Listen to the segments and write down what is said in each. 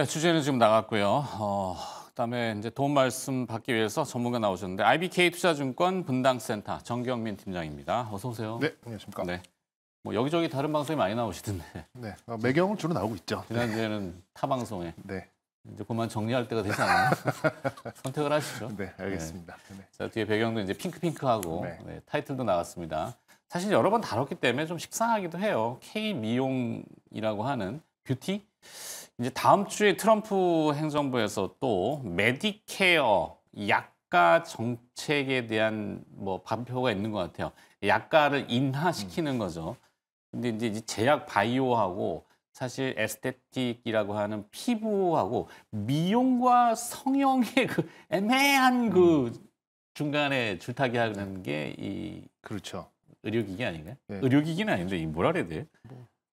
네, 주제는 지금 나갔고요. 그다음에 이제 도움 말씀 받기 위해서 전문가 나오셨는데 IBK 투자증권 분당센터 정경민 팀장입니다. 어서 오세요. 네, 안녕하십니까. 네. 뭐 여기저기 다른 방송에 많이 나오시던데. 네, 매경은 주로 나오고 있죠. 지난주에는 타 방송에. 네. 이제 그만 정리할 때가 되지 않나요? 선택을 하시죠. 네, 알겠습니다. 네. 자, 뒤에 배경도 이제 핑크핑크하고 네. 네, 타이틀도 나왔습니다. 사실 여러 번 다뤘기 때문에 좀 식상하기도 해요. K-미용이라고 하는 뷰티. 이제 다음 주에 트럼프 행정부에서 또 메디케어 약가 정책에 대한 뭐 발표가 있는 것 같아요. 약가를 인하시키는 거죠. 근데 이제 제약 바이오하고 사실 에스테틱이라고 하는 피부하고 미용과 성형의 그 애매한 그 중간에 줄타기 하는 게 이 그렇죠. 의료기기 아닌가요? 네. 의료기기는 아닌데 이 뭐라 그래야 돼요?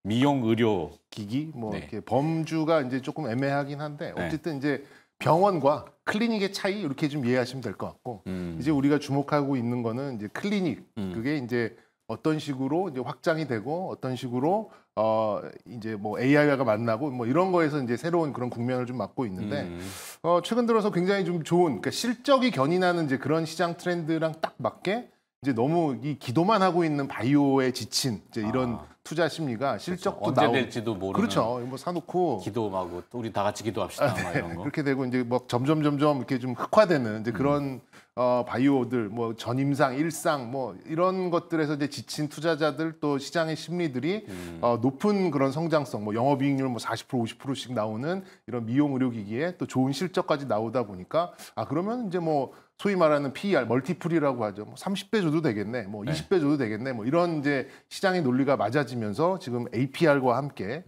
미용 의료 기기 뭐 네. 이렇게 범주가 이제 조금 애매하긴 한데 네. 어쨌든 이제 병원과 클리닉의 차이 이렇게 좀 이해하시면 될 것 같고 이제 우리가 주목하고 있는 거는 이제 클리닉 그게 이제 어떤 식으로 이제 확장이 되고 어떤 식으로 이제 뭐 AI가 만나고 뭐 이런 거에서 이제 새로운 그런 국면을 좀 맞고 있는데 최근 들어서 굉장히 좀 좋은 그러니까 실적이 견인하는 이제 그런 시장 트렌드랑 딱 맞게 이제 너무 이 기도만 하고 있는 바이오에 지친 이제 이런 투자 심리가 실적도 그렇죠. 언제 될지도 모르는 그렇죠. 뭐 사놓고 기도하고 또 우리 다 같이 기도합시다 막 이런 거. 그렇게 되고 이제 뭐 점점 이렇게 좀 흑화되는 이제 그런 바이오들 뭐 전임상 일상 뭐 이런 것들에서 이제 지친 투자자들 또 시장의 심리들이 높은 그런 성장성 뭐 영업이익률 뭐 40% 50%씩 나오는 이런 미용 의료기기에 또 좋은 실적까지 나오다 보니까 그러면 이제 뭐 소위 말하는 PER 멀티플이라고 하죠. 뭐 30배 줘도 되겠네, 뭐 20배 줘도 되겠네, 뭐 이런 이제 시장의 논리가 맞아지면서 지금 APR과 함께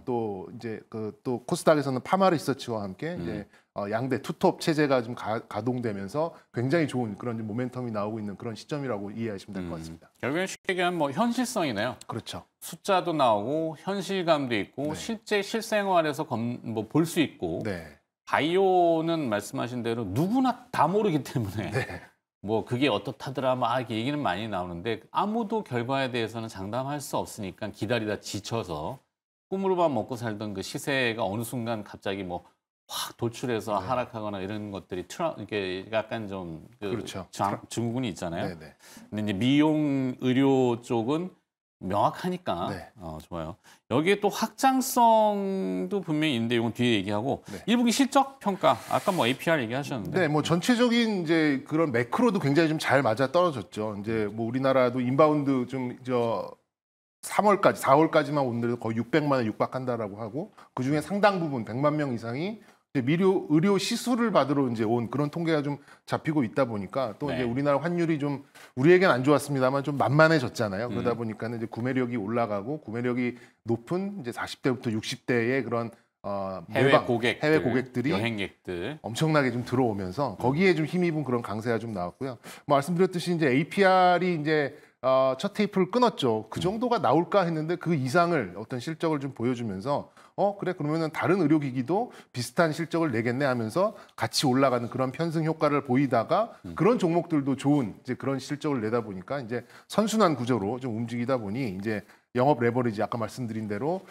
또 이제 또 코스닥에서는 파마 리서치와 함께 이제 양대 투톱 체제가 좀 가동되면서 굉장히 좋은 그런 모멘텀이 나오고 있는 그런 시점이라고 이해하시면 될 것 같습니다. 결국엔 쉽게 얘기하면 뭐 현실성이네요. 그렇죠. 숫자도 나오고 현실감도 있고 네. 실제 실생활에서 뭐 볼 수 있고. 네. 바이오는 말씀하신 대로 누구나 다 모르기 때문에 네. 뭐 그게 어떻다더라 막 이렇게 얘기는 많이 나오는데 아무도 결과에 대해서는 장담할 수 없으니까 기다리다 지쳐서 꿈으로만 먹고 살던 그 시세가 어느 순간 갑자기 뭐 확 돌출해서 네. 하락하거나 이런 것들이 이게 약간 좀 그렇죠. 증후군이 있잖아요. 네, 네. 근데 이제 미용 의료 쪽은 명확하니까 네. 좋아요. 여기에 또 확장성도 분명히 있는데 이건 뒤에 얘기하고 네. 1분기 실적 평가 아까 뭐 APR 얘기하셨는데 네, 뭐 전체적인 이제 그런 매크로도 굉장히 좀 잘 맞아 떨어졌죠. 이제 뭐 우리나라도 인바운드 좀 3월까지 4월까지만 오늘도 거의 600만에 육박한다라고 하고 그 중에 상당 부분 100만 명 이상이 이제 의료 시술을 받으러 이제 온 그런 통계가 좀 잡히고 있다 보니까 또 네. 이제 우리나라 환율이 좀 우리에겐 안 좋았습니다만 좀 만만해졌잖아요. 그러다 보니까는 이제 구매력이 올라가고 구매력이 높은 이제 40대부터 60대의 그런 해외 고객들이 여행객들 엄청나게 좀 들어오면서 거기에 좀 힘입은 그런 강세가 좀 나왔고요. 뭐 말씀드렸듯이 이제 APR이 이제 첫 테이프를 끊었죠. 그 정도가 나올까 했는데 그 이상을 어떤 실적을 좀 보여주면서 그래 그러면은 다른 의료기기도 비슷한 실적을 내겠네 하면서 같이 올라가는 그런 편승 효과를 보이다가 그런 종목들도 좋은 이제 그런 실적을 내다 보니까 이제 선순환 구조로 좀 움직이다 보니 이제 영업 레버리지 아까 말씀드린 대로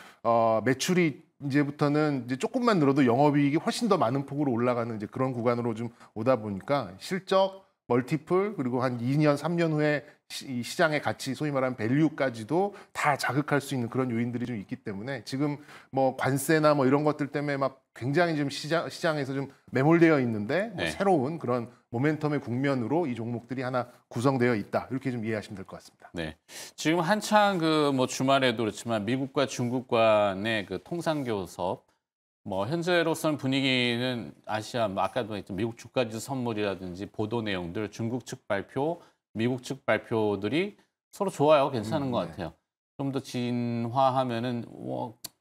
매출이 이제부터는 이제 조금만 늘어도 영업이익이 훨씬 더 많은 폭으로 올라가는 이제 그런 구간으로 좀 오다 보니까 실적 멀티플 그리고 한 2년 3년 후에 이 시장의 가치 소위 말하는 밸류까지도 다 자극할 수 있는 그런 요인들이 좀 있기 때문에 지금 뭐 관세나 뭐 이런 것들 때문에 막 굉장히 좀 시장에서 좀 매몰되어 있는데 뭐 네. 새로운 그런 모멘텀의 국면으로 이 종목들이 하나 구성되어 있다 이렇게 좀 이해하시면 될 것 같습니다. 네. 지금 한창 그 뭐 주말에도 그렇지만 미국과 중국 간의 그 통상교섭 뭐 현재로서는 분위기는 아시아 뭐 아까도 했던 미국 주가지수 선물이라든지 보도 내용들 중국 측 발표, 미국 측 발표들이 서로 좋아요. 괜찮은 것 같아요. 좀 더 진화하면은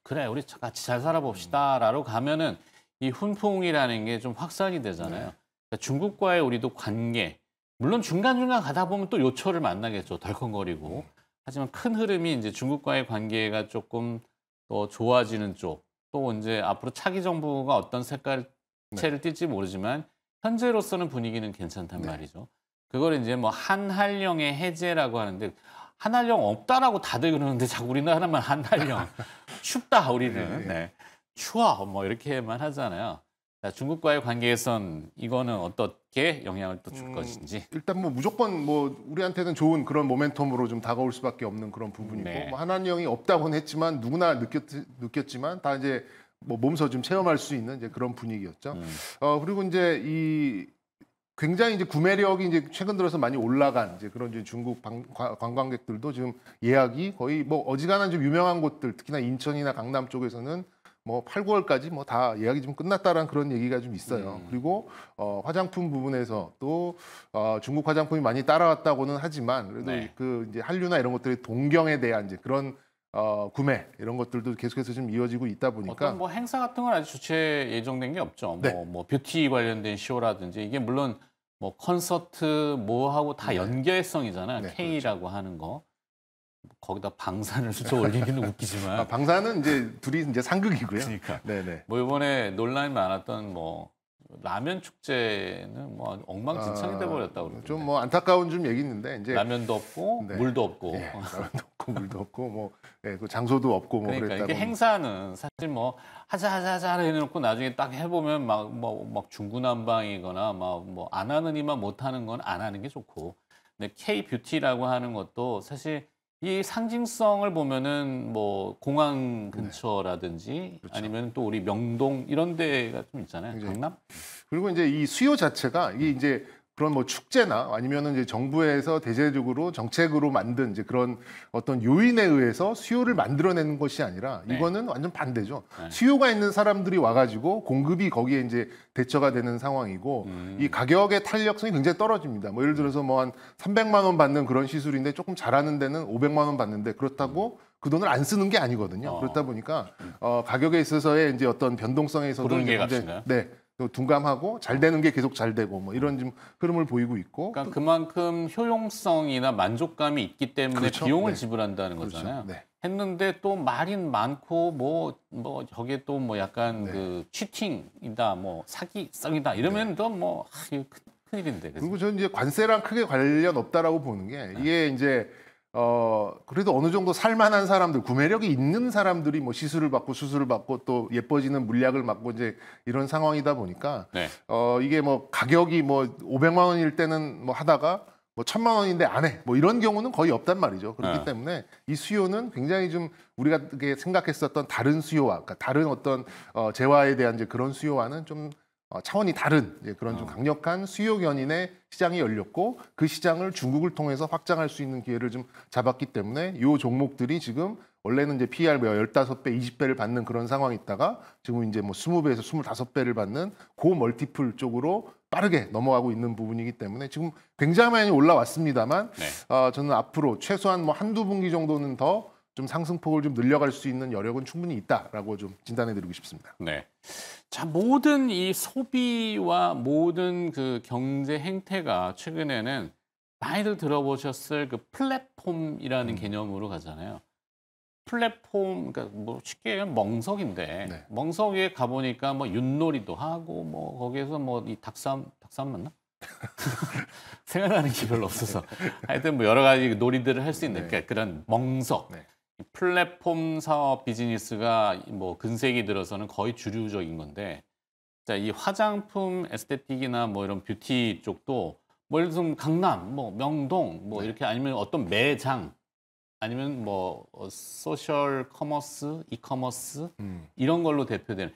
그래 우리 같이 잘 살아봅시다라고 가면은 이 훈풍이라는 게 좀 확산이 되잖아요. 그러니까 중국과의 우리도 관계 물론 중간중간 가다 보면 또 요철을 만나겠죠. 덜컹거리고. 하지만 큰 흐름이 이제 중국과의 관계가 조금 더 좋아지는 쪽. 또 이제 앞으로 차기 정부가 어떤 색깔 채를 띨지 모르지만 현재로서는 분위기는 괜찮단 말이죠. 그걸 이제 뭐 한한령의 해제라고 하는데 한한령 없다라고 다들 그러는데 자꾸 우리나라만 한한령 춥다 우리는. 네. 추워 뭐 이렇게만 하잖아요. 자, 중국과의 관계에선 이거는 어떻게 영향을 또 줄 것인지. 일단 뭐 무조건 뭐 우리한테는 좋은 그런 모멘텀으로 좀 다가올 수밖에 없는 그런 부분이고 네. 뭐 한한령이 없다고는 했지만 누구나 느꼈지만 다 이제 뭐 몸소 좀 체험할 수 있는 이제 그런 분위기였죠. 그리고 이제 이 굉장히 이제 구매력이 이제 최근 들어서 많이 올라간 이제 그런 이제 중국 관광객들도 지금 예약이 거의 뭐 어지간한 좀 유명한 곳들 특히나 인천이나 강남 쪽에서는 뭐 8, 9월까지 뭐 다 예약이 좀 끝났다라는 그런 얘기가 좀 있어요. 그리고 화장품 부분에서 또 중국 화장품이 많이 따라왔다고는 하지만 그래도 네. 그 이제 한류나 이런 것들의 동경에 대한 이제 그런 구매 이런 것들도 계속해서 좀 이어지고 있다 보니까 어떤 뭐 행사 같은 건 아직 주최 예정된 게 없죠. 네. 뭐 뷰티 관련된 쇼라든지 이게 물론 뭐 콘서트 뭐 하고 다 연계성이잖아요. 네, K라고 하는 거. 거기다 방사를 또 올리기는 웃기지만. 방사는 이제 둘이 이제 상극이고요. 그러니까. 네네. 뭐 이번에 논란이 많았던 뭐 라면 축제는 뭐 엉망진창이 돼 버렸다고 그러던데. 좀 뭐 안타까운 좀 얘기 있는데 이제 라면도 없고 네. 물도 없고. 예, 라면도 없고 물도 없고 뭐 그 장소도 없고 뭐 그러니까 그랬다고. 이게 행사는 사실 뭐 하자 해놓고 나중에 딱 해보면 막 중구난방이거나 막 뭐 안 하는 이만 못 하는 건 안 하는 게 좋고. 근데 K 뷰티라고 하는 것도 사실 이 상징성을 보면은 뭐 공항 근처라든지 그렇죠. 아니면 또 우리 명동 이런 데가 좀 있잖아요. 굉장히 강남? 그리고 이제 이 수요 자체가 이게 이제 그런 뭐 축제나 아니면은 이제 정부에서 대대적으로 정책으로 만든 이제 그런 어떤 요인에 의해서 수요를 만들어내는 것이 아니라 네. 이거는 완전 반대죠. 네. 수요가 있는 사람들이 와가지고 공급이 거기에 이제 대처가 되는 상황이고 이 가격의 탄력성이 굉장히 떨어집니다. 뭐 예를 들어서 뭐 한 300만 원 받는 그런 시술인데 조금 잘하는 데는 500만 원 받는데 그렇다고 그 돈을 안 쓰는 게 아니거든요. 그렇다 보니까 가격에 있어서의 이제 어떤 변동성에 있어서 구름개 값인가요? 네. 둔감하고 잘 되는 게 계속 잘 되고 뭐 이런 좀 흐름을 보이고 있고 그러니까 그만큼 효용성이나 만족감이 있기 때문에 그렇죠. 비용을 네. 지불한다는 그렇죠. 거잖아요. 네. 했는데 또 말이 많고 뭐 저게 또 뭐 약간 네. 그 치팅이다 뭐 사기성이다 이러면 또 뭐 이거 큰일인데. 그래서. 그리고 저는 이제 관세랑 크게 관련 없다라고 보는 게 이게 이제 그래도 어느 정도 살만한 사람들, 구매력이 있는 사람들이 뭐 시술을 받고 수술을 받고 또 예뻐지는 물약을 맞고 이제 이런 상황이다 보니까 네. 이게 뭐 가격이 뭐 500만 원일 때는 뭐 하다가 뭐 1000만 원인데 안 해. 뭐 이런 경우는 거의 없단 말이죠. 그렇기 때문에 이 수요는 굉장히 좀 우리가 생각했었던 다른 수요와 그러니까 다른 어떤 재화에 대한 이제 그런 수요와는 좀 차원이 다른 이제 그런 좀 강력한 수요 견인의 시장이 열렸고 그 시장을 중국을 통해서 확장할 수 있는 기회를 좀 잡았기 때문에 이 종목들이 지금 원래는 이제 PER 15배, 20배를 받는 그런 상황이 있다가 지금 이제 뭐 20배에서 25배를 받는 고 멀티플 쪽으로 빠르게 넘어가고 있는 부분이기 때문에 지금 굉장히 많이 올라왔습니다만 네. 저는 앞으로 최소한 뭐 한두 분기 정도는 더 좀 상승폭을 좀 늘려갈 수 있는 여력은 충분히 있다라고 좀 진단해드리고 싶습니다. 네. 자, 모든 이 소비와 모든 그 경제 행태가 최근에는 많이들 들어보셨을 그 플랫폼이라는 개념으로 가잖아요. 플랫폼, 그러니까 뭐 쉽게 얘기하면 멍석인데 네. 멍석 위에 가보니까 뭐 윷놀이도 하고 뭐 거기에서 뭐 이 닭싸움 맞나? 생각나는 게 별로 없어서 하여튼 뭐 여러 가지 놀이들을 할 수 있는 그러니까 그런 멍석. 네. 이 플랫폼 사업 비즈니스가 뭐 근세기 들어서는 거의 주류적인 건데 자, 이 화장품 에스테틱이나 뭐 이런 뷰티 쪽도 뭐 예를 들면 강남, 뭐 명동, 뭐 이렇게 아니면 어떤 매장 아니면 뭐 소셜 커머스, 이커머스 이런 걸로 대표되는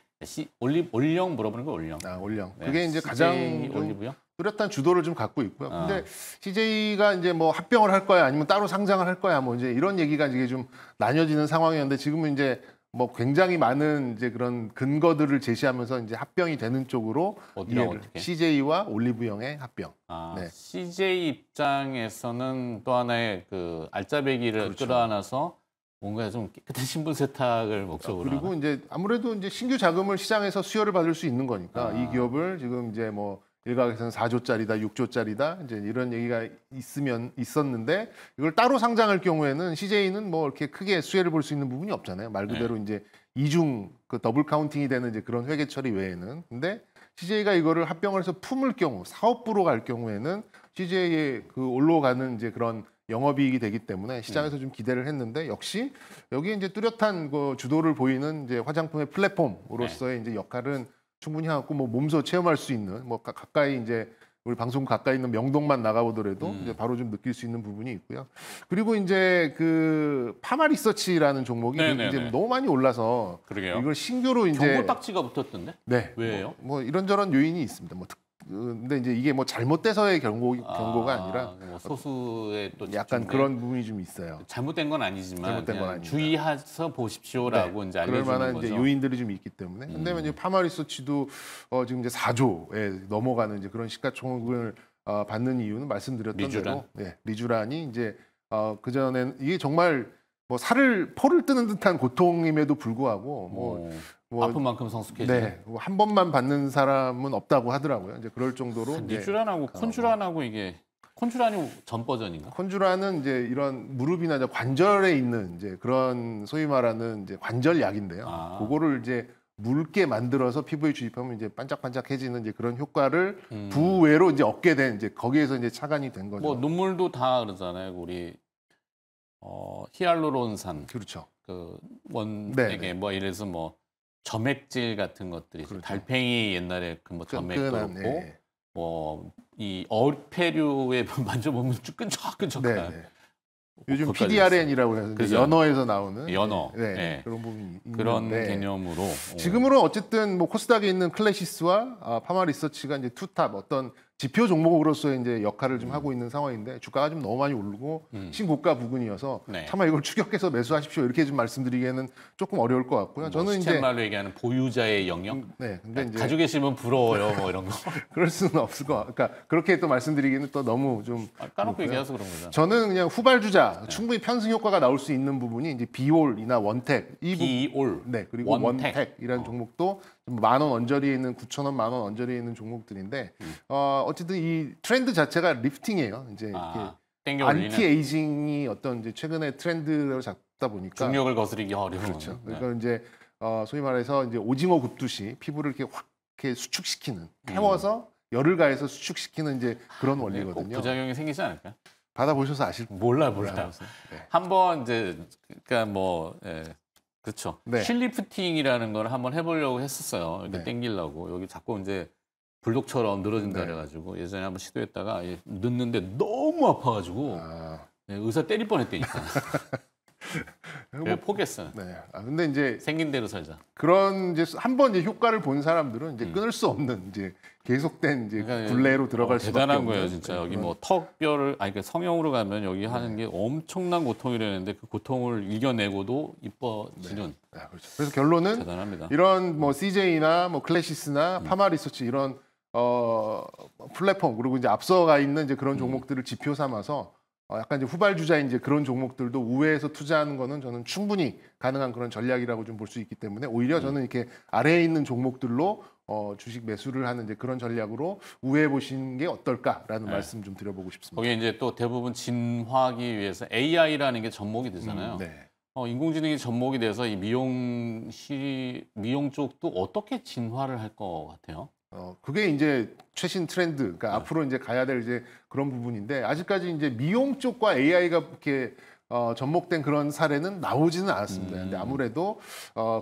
올영 물어보는 거 올영. 올영. 네. 그게 이제 CJ 가장 좀 올리브영? 뚜렷한 주도를 좀 갖고 있고요. 근데 CJ가 이제 뭐 합병을 할 거야 아니면 따로 상장을 할 거야 뭐 이제 이런 얘기가 이게 좀 나뉘어지는 상황이었는데 지금은 이제 뭐 굉장히 많은 이제 그런 근거들을 제시하면서 이제 합병이 되는 쪽으로 어디랑 어떻게? CJ와 올리브영의 합병. 아, 네. CJ 입장에서는 또 하나의 그 알짜배기를 그렇죠. 끌어안아서 뭔가 좀 깨끗한 신분 세탁을 목적으로 그리고 하나? 이제 아무래도 이제 신규 자금을 시장에서 수요를 받을 수 있는 거니까 이 기업을 지금 이제 뭐 일각에서는 4조짜리다, 6조짜리다 이제 이런 얘기가 있었는데 이걸 따로 상장할 경우에는 CJ는 뭐 이렇게 크게 수혜를 볼 수 있는 부분이 없잖아요. 말 그대로 이제 이중 그 더블 카운팅이 되는 이제 그런 회계 처리 외에는. 근데 CJ가 이거를 합병을 해서 품을 경우 사업부로 갈 경우에는 CJ의 그 올라가는 이제 그런 영업이익이 되기 때문에 시장에서 좀 기대를 했는데 역시 여기에 이제 뚜렷한 그 주도를 보이는 이제 화장품의 플랫폼으로서의 이제 역할은 충분히 하고 뭐 몸소 체험할 수 있는 뭐 가까이 이제 우리 방송 가까이 있는 명동만 나가보더라도 이제 바로 좀 느낄 수 있는 부분이 있고요. 그리고 이제 그 파마 리서치라는 종목이 네네네. 이제 너무 많이 올라서 그러게요. 이걸 신규로 이제 경고 딱지가 붙었던데? 네. 왜요? 뭐 이런저런 요인이 있습니다. 뭐 근데 이제 이게 뭐 잘못돼서의 경고가 아니라 뭐 소수의 또 약간 집중된 그런 부분이 좀 있어요. 잘못된 건 아니지만 잘못된 건 그냥 아닙니다. 주의해서 보십시오라고 이제 그럴 알려주는 만한 거죠. 이제 요인들이 좀 있기 때문에. 근데 이제 파마 리서치도 지금 이제 4조에 넘어가는 이제 그런 시가총액을 받는 이유는 말씀드렸던 리쥬란? 대로 리쥬란이 이제 그 전엔 이게 정말 뭐 포를 뜨는 듯한 고통임에도 불구하고 아픈 만큼 성숙해지는. 네, 한 번만 받는 사람은 없다고 하더라고요. 이제 그럴 정도로 이제 리쥬란하고 콘쥬란하고 이게 콘쥬란이 전 버전인가? 콘주라는 이제 이런 무릎이나 이제 관절에 있는 이제 그런 소위 말하는 이제 관절약인데요. 그거를 이제 묽게 만들어서 피부에 주입하면 이제 반짝반짝해지는 이제 그런 효과를 부외로 이제 얻게 된 이제 거기에서 이제 착안이 된 거죠. 뭐 눈물도 다 그러잖아요. 우리 히알루론산 그렇죠. 그 원액에 뭐 이래서 뭐 점액질 같은 것들이 그렇죠. 달팽이 옛날에 그 뭐 점액도 끈끈한, 그렇고 예. 뭐 이 어패류에 만져보면 끈적끈적한 네. 요즘 그것까지 PDRN이라고 해서 이제 그죠. 연어에서 나오는 연어. 네, 네. 그런 부분이 그런 있는데 개념으로 지금으로 어쨌든 뭐 코스닥에 있는 클래시스와 파마 리서치가 이제 투탑 어떤 지표 종목으로서의 이제 역할을 좀 하고 있는 상황인데 주가가 좀 너무 많이 오르고 신고가 부근이어서 네. 차마 이걸 추격해서 매수하십시오 이렇게 좀 말씀드리기에는 조금 어려울 것 같고요. 저는 이제 시쳇말로 얘기하는 보유자의 영역. 네, 근데 이제 가지고 계시면 부러워요, 뭐 이런 거. 그럴 수는 없을 것. 그러니까 그렇게 또 말씀드리기는 또 너무 좀 까놓고 그렇고요. 얘기해서 그런 거잖아. 저는 그냥 후발주자 충분히 편승 효과가 나올 수 있는 부분이 이제 비올이나 원택 이 비올. 네 그리고 원택. 원택이라는 종목도 10,000원 언저리에 있는 9,000원, 10,000원 언저리에 있는 종목들인데 어쨌든 이 트렌드 자체가 리프팅이에요. 이제 이렇게 땡겨 올리는 안티 에이징이 어떤 이제 최근의 트렌드로 잡다 보니까 중력을 거스르기 어려운. 그렇죠. 네. 그러니까 이제 소위 말해서 이제 오징어 굽듯이 피부를 이렇게 확 이렇게 수축시키는 태워서 열을 가해서 수축시키는 이제 그런 꼭 원리거든요. 부작용이 생기지 않을까요? 받아보셔서 아실 몰라요. 네. 한번 이제 그러니까 뭐 그렇죠. 네. 실리프팅이라는 걸 한번 해보려고 했었어요. 이렇게 네. 땡기려고 여기 자꾸 이제 불독처럼 늘어진다 네. 그래가지고 예전에 한번 시도했다가 넣는데 너무 아파가지고 의사 때릴 뻔했다니까. 그래서 포기했어요. 네. 근데 이제 생긴 대로 살자. 그런 이제 한번 이제 효과를 본 사람들은 이제 끊을 수 없는 이제 계속된 이제 그러니까 굴레로 들어갈 수밖에 대단한 없는 거예요, 진짜. 네, 여기 그런- 뭐 턱뼈를 그러니까 성형으로 가면 여기 하는 게 엄청난 고통이라는데 그 고통을 이겨내고도 이뻐지는 그렇죠. 그래서 결론은 대단합니다. 이런 뭐 CJ나 뭐 클래시스나 파마 리서치 이런 플랫폼 그리고 이제 앞서가 있는 이제 그런 종목들을 지표 삼아서 약간 이제 후발주자인 이제 그런 종목들도 우회해서 투자하는 거는 저는 충분히 가능한 그런 전략이라고 좀 볼 수 있기 때문에 오히려 저는 이렇게 아래에 있는 종목들로 주식 매수를 하는 이제 그런 전략으로 우회해 보시는 게 어떨까라는 말씀 좀 드려보고 싶습니다. 거기에 이제 또 대부분 진화하기 위해서 AI라는 게 접목이 되잖아요. 네. 인공지능이 접목이 돼서 이 미용 쪽도 어떻게 진화를 할 것 같아요? 그게 이제 최신 트렌드, 그러니까 앞으로 이제 가야 될 이제 그런 부분인데 아직까지 이제 미용 쪽과 AI가 이렇게 접목된 그런 사례는 나오지는 않았습니다. 근데 아무래도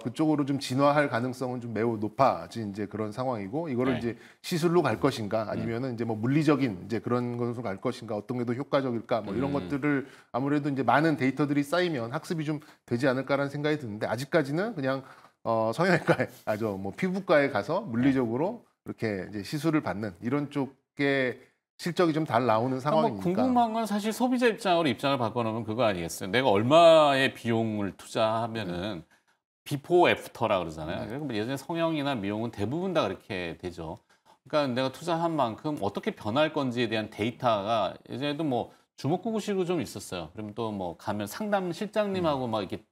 그쪽으로 좀 진화할 가능성은 좀 매우 높아진 이제 그런 상황이고 이거를 네. 이제 시술로 갈 것인가 아니면은 이제 뭐 물리적인 이제 그런 것으로 갈 것인가 어떤 게 더 효과적일까 뭐 이런 것들을 아무래도 이제 많은 데이터들이 쌓이면 학습이 좀 되지 않을까라는 생각이 드는데 아직까지는 그냥 성형외과에 뭐 피부과에 가서 물리적으로 이렇게 이제 시술을 받는 이런 쪽의 실적이 좀 잘 나오는 상황이니까. 뭐 궁금한 건 사실 소비자 입장으로 입장을 바꿔놓으면 그거 아니겠어요? 내가 얼마의 비용을 투자하면은 비포 애프터라 그러잖아요. 그러니까 예전에 성형이나 미용은 대부분 다 그렇게 되죠. 그러니까 내가 투자한 만큼 어떻게 변할 건지에 대한 데이터가 예전에도 뭐 주먹구구식으로 좀 있었어요. 그러면 또 뭐 가면 상담 실장님하고 막 이렇게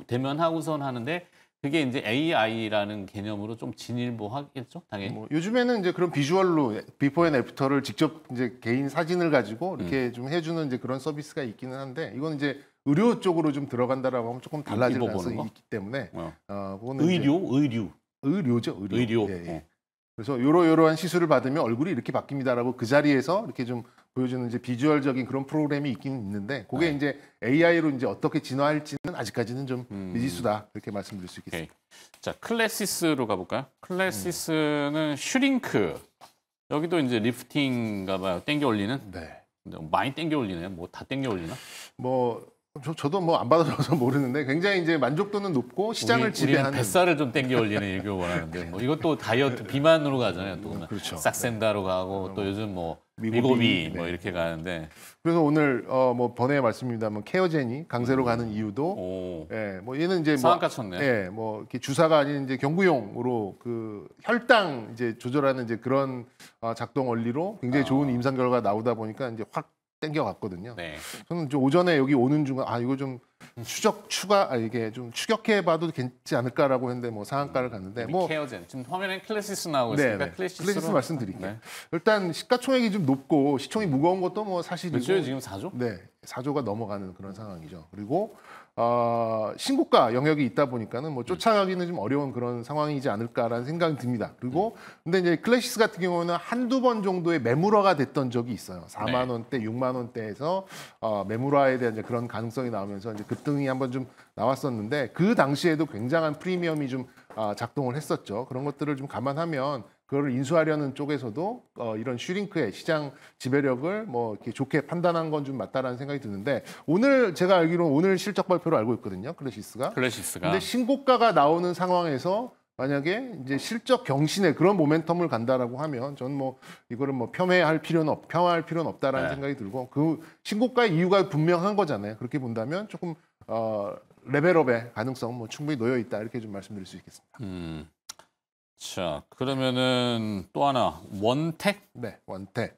대면하고선 하는데 그게 이제 AI라는 개념으로 좀 진일보하겠죠, 당연히. 뭐 요즘에는 이제 그런 비주얼로 비포 앤 애프터를 직접 이제 개인 사진을 가지고 이렇게 좀 해주는 이제 그런 서비스가 있기는 한데 이건 이제 의료 쪽으로 좀 들어간다라고 하면 조금 달라질 입어보는 가능성이 거? 있기 때문에 그거는 의료? 의료죠, 의료. 의료. 예, 예. 그래서 요러요러한 시술을 받으면 얼굴이 이렇게 바뀝니다라고 그 자리에서 이렇게 좀 보여주는 이제 비주얼적인 그런 프로그램이 있긴 있는데 그게 네. 이제 AI로 이제 어떻게 진화할지는 아직까지는 좀 미지수다 이렇게 말씀드릴 수 있겠습니다. 오케이. 자, 클래시스로 가볼까요? 클래시스는 슈링크. 여기도 이제 리프팅가 봐요. 땡겨 올리는. 네. 많이 땡겨 올리네요. 뭐 다 땡겨 올리나? 뭐 저도 뭐 안 받아줘서 모르는데 굉장히 이제 만족도는 높고 시장을 우리는 지배하는 뱃살을 좀 땡겨 올리는 얘기를 원하는데 뭐 이것도 다이어트 비만으로 가잖아요. 또 보면 그렇죠. 싹센다로 가고 또 요즘 뭐 미고비, 미고비 뭐 네. 이렇게 가는데 그래서 오늘 뭐 번외 말씀입니다만 케어젠이 강세로 가는 이유도 오, 예, 뭐 얘는 이제 뭐 상한가 쳤네. 예, 뭐 이렇게 주사가 아닌 이제 경구용으로 그 혈당 이제 조절하는 이제 그런 작동 원리로 굉장히 좋은 임상 결과가 나오다 보니까 이제 확 땡겨갔거든요. 네. 저는 좀 오전에 여기 오는 중간 이거 좀 이게 좀 추격해봐도 괜찮지 않을까라고 했는데 뭐 상한가를 갔는데 뭐 케어젠 지금 화면에 클래시스 나오고 네, 있으니까 네. 클래시스로 클래시스 말씀드릴게요. 네. 일단 시가총액이 좀 높고 시총이 무거운 것도 뭐 사실이고 몇 조에 지금 4조? 네, 4조가 넘어가는 그런 상황이죠. 그리고 신고가 영역이 있다 보니까는 뭐 쫓아가기는 좀 어려운 그런 상황이지 않을까라는 생각이 듭니다. 그리고 근데 이제 클래시스 같은 경우는 한두 번 정도의 매물화가 됐던 적이 있어요. 4만 원대, 6만 원대에서 매물화에 대한 이제 그런 가능성이 나오면서 이제 급등이 한번 좀 나왔었는데 그 당시에도 굉장한 프리미엄이 좀 작동을 했었죠. 그런 것들을 좀 감안하면 그걸 인수하려는 쪽에서도 이런 슈링크의 시장 지배력을 뭐 이렇게 좋게 판단한 건 좀 맞다라는 생각이 드는데 오늘 제가 알기로는 오늘 실적 발표를 알고 있거든요. 클래시스가. 클래시스가 근데 신고가가 나오는 상황에서 만약에 이제 실적 경신에 그런 모멘텀을 간다라고 하면 저는 뭐 이거를 뭐 폄하할 필요는 없다라는 네. 생각이 들고 그 신고가의 이유가 분명한 거잖아요. 그렇게 본다면 조금 레벨업의 가능성 뭐 충분히 놓여 있다 이렇게 좀 말씀드릴 수 있겠습니다. 자, 그러면은 또 하나 원택? 네, 원택.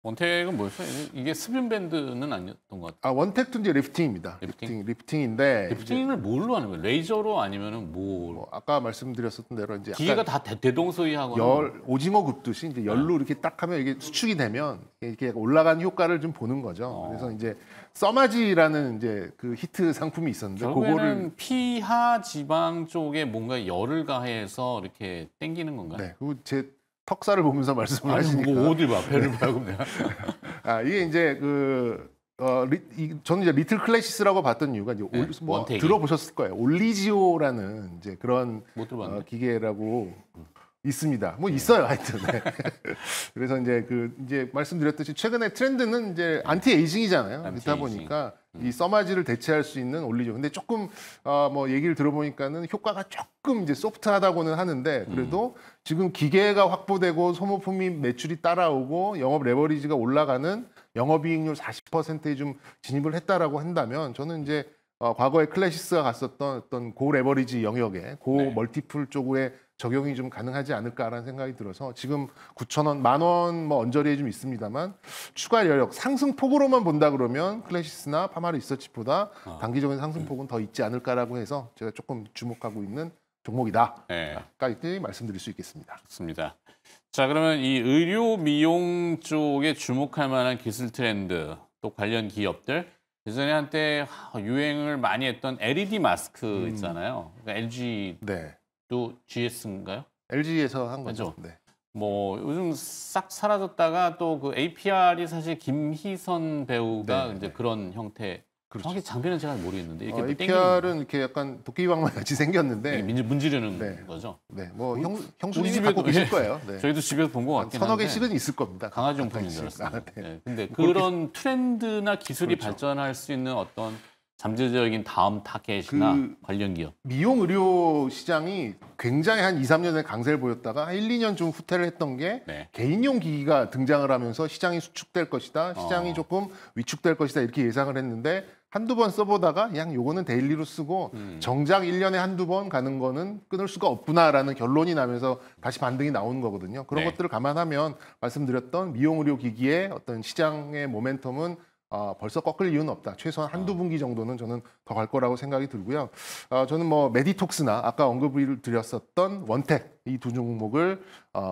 원택은 뭐였어요? 이게 스핀 밴드는 아니었던 것 같아요. 원택도 이제 리프팅입니다. 리프팅? 리프팅인데 리프팅을 뭘로 하는 거예요? 레이저로 아니면은 뭐 아까 말씀드렸었던 대로 이제 기계가 약간 다 대동소이하거나 오징어 굽듯이 이제 열로 이렇게 딱 하면 이게 수축이 되면 이렇게 올라간 효과를 좀 보는 거죠. 그래서 이제 써마지라는 이제 그 히트 상품이 있었는데 그거를 결국에는 피하 지방 쪽에 뭔가 열을 가해서 이렇게 당기는 건가요? 네, 그리고 제 턱살을 보면서 말씀을 아니 하시니까 뭐 어딜 봐 배를 봐 그럼 내가 이게 이제 저는 이제 리틀 클래시스라고 봤던 이유가 이제 네, 뭐 원택이. 들어보셨을 거예요. 올리지오라는 이제 그런 못 들어봤는데. 기계라고 있습니다. 뭐 있어요, 하여튼. 네. 그래서 이제 말씀드렸듯이 최근에 트렌드는 이제 안티 에이징이잖아요. 그렇다 안티에이징. 보니까 이 써마지를 대체할 수 있는 올리지오. 근데 조금 뭐 얘기를 들어보니까는 효과가 조금 이제 소프트하다고는 하는데 그래도 지금 기계가 확보되고 소모품이 매출이 따라오고 영업 레버리지가 올라가는 영업이익률 40%에 좀 진입을 했다라고 한다면 저는 이제 과거에 클래시스가 갔었던 어떤 고 레버리지 영역에 고 네. 멀티플 쪽에 적용이 좀 가능하지 않을까라는 생각이 들어서 지금 9,000원, 10,000원 뭐 언저리에 좀 있습니다만 추가 여력 상승폭으로만 본다 그러면 클래시스나 파마 리서치보다 단기적인 상승폭은 더 있지 않을까라고 해서 제가 조금 주목하고 있는 종목이다. 네, 까지 말씀드릴 수 있겠습니다. 좋습니다. 자, 그러면 이 의료 미용 쪽에 주목할 만한 기술 트렌드 또 관련 기업들 예전에 한때 유행을 많이 했던 LED 마스크 있잖아요. 그러니까 LG도 네. GS인가요? LG에서 한 거죠. 그죠? 네. 뭐 요즘 싹 사라졌다가 또 그 APR이 사실 김희선 배우가 네, 이제 네. 그런 형태. 그렇죠. 정확히 장비는 제가 모르겠는데 이렇게 뭐 땡기는 APR은 이렇게 약간 도깨비방망이 같이 생겼는데 문지르는 네. 거죠. 네, 뭐 우리 형수님이 집에도- 갖고 계실 거예요. 네. 저희도 집에서 본 것 한 같긴 서너 한데 개씩은 있을 겁니다. 강아지 용품인 줄 가끔씩. 알았어요. 네. 네. 근데 그런 트렌드나 기술이 그렇죠. 발전할 수 있는 어떤 잠재적인 다음 타겟이나 그- 관련 기업. 미용 의료 시장이 굉장히 한 2, 3년에 강세를 보였다가 한 1, 2년 좀 후퇴를 했던 게 네. 개인용 기기가 등장을 하면서 시장이 수축될 것이다. 시장이 조금 위축될 것이다. 이렇게 예상을 했는데 한두 번 써보다가 그냥 요거는 데일리로 쓰고 정작 1년에 한두 번 가는 거는 끊을 수가 없구나라는 결론이 나면서 다시 반등이 나오는 거거든요. 그런 네. 것들을 감안하면 말씀드렸던 미용 의료 기기의 어떤 시장의 모멘텀은 벌써 꺾을 이유는 없다. 최소한 한두 분기 정도는 저는 더 갈 거라고 생각이 들고요. 저는 뭐 메디톡스나 아까 언급을 드렸었던 원텍 이 두 종목을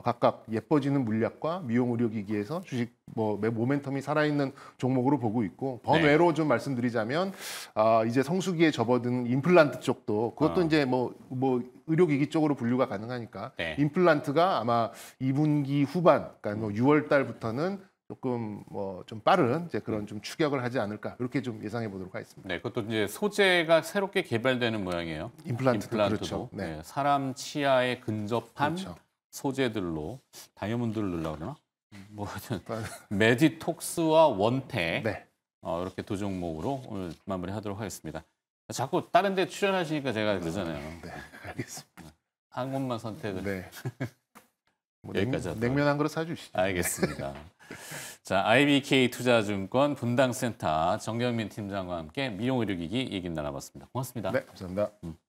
각각 예뻐지는 물약과 미용 의료기기에서 주식 뭐 모멘텀이 살아있는 종목으로 보고 있고 번외로 좀 말씀드리자면 이제 성수기에 접어든 임플란트 쪽도 그것도 이제 뭐 의료기기 쪽으로 분류가 가능하니까 네. 임플란트가 아마 2분기 후반, 그러니까 뭐 6월 달부터는 조금 뭐 좀 빠른 이제 그런 좀 추격을 하지 않을까 이렇게 좀 예상해 보도록 하겠습니다. 네, 그것도 이제 소재가 새롭게 개발되는 모양이에요. 임플란트도 임플란트도. 그렇죠. 네. 네, 사람 치아에 근접한 그렇죠. 소재들로 다이아몬드를 넣으려고 그러나? 뭐 하여튼 메디톡스와 원텍 네. 이렇게 두 종목으로 오늘 마무리하도록 하겠습니다. 자꾸 다른 데 출연하시니까 제가 그러잖아요. 네, 알겠습니다. 한 곳만 선택을. 네. 뭐 여기까지 하도록 냉면 한 그릇 사주시죠. 알겠습니다. 자, IBK 투자증권 분당센터 정경민 팀장과 함께 미용의료기기 얘기 나눠봤습니다. 고맙습니다. 네, 감사합니다.